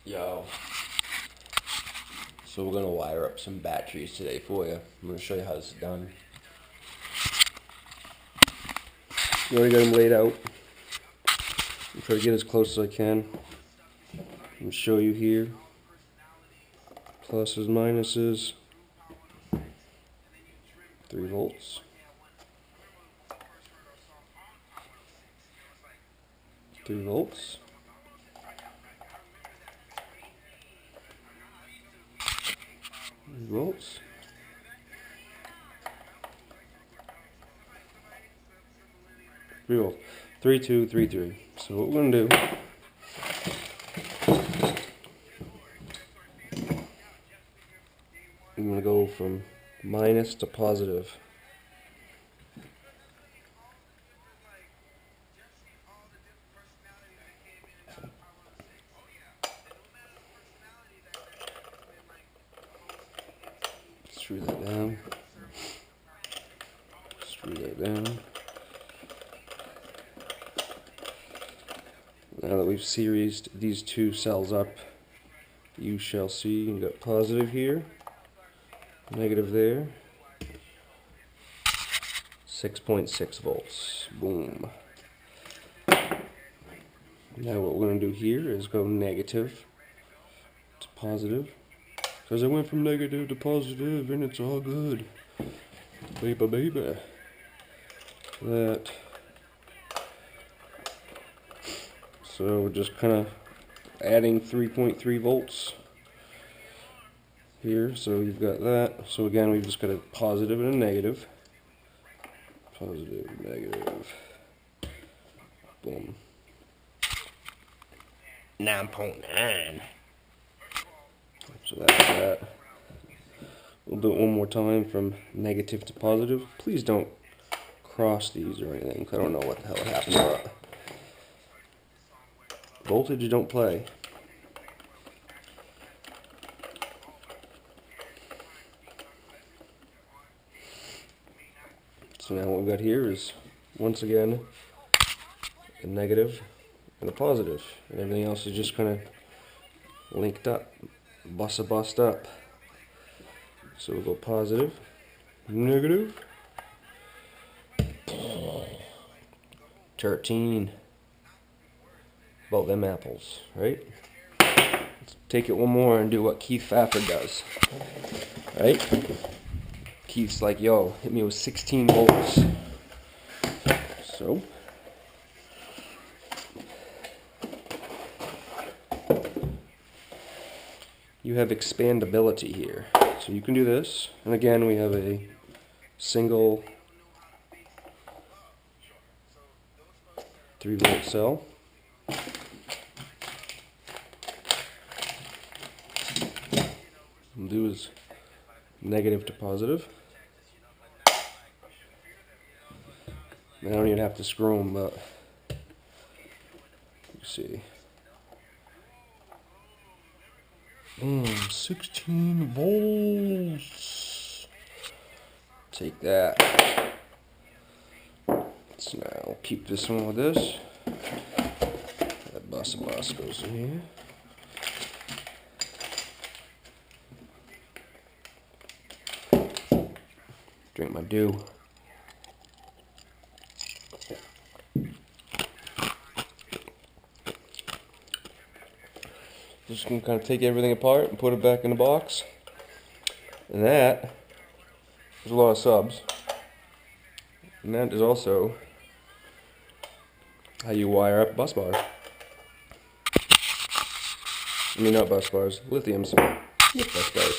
Yo, so we're gonna wire up some batteries today for you. I'm gonna show you how this is done. You already got them laid out. I'm trying to get as close as I can. I'm gonna show you here. Pluses, minuses. 3 volts. 3 volts. 3 volts. 3 volts. 3, 2, 3, 3. So what we're gonna do, I'm gonna go from minus to positive. Screw that down. Screw that down. Now that we've seriesed these two cells up, you shall see you got positive here, negative there, 6.6 volts. Boom. Now what we're going to do here is go negative to positive, because I went from negative to positive and it's all good. Baby, baby. That. So we're just kind of adding 3.3 volts here. So you've got that. So again, we've just got a positive and a negative. Positive, negative. Boom. 9.9. So that's that. We'll do it one more time from negative to positive. Please don't cross these or anything. I don't know what the hell happened to that. Voltage don't play. So now what we've got here is, once again, a negative and a positive. And everything else is just kind of linked up, bust up. So we'll go positive, negative, 13. About them apples, right? Let's take it one more and do what Keith Fafford does, right? Keith's like, yo, hit me with 16 volts. So, you have expandability here. So you can do this, and again, we have a single 3-volt cell. What we'll do is negative to positive. I don't even have to screw them, but you see. 16 volts. Take that. So now we'll keep this one with this. That bus goes in here. Drink my dew. Just gonna kind of take everything apart and put it back in the box. And that is a lot of subs. And that is also how you wire up bus bars. I mean, not bus bars, lithiums with bus bars.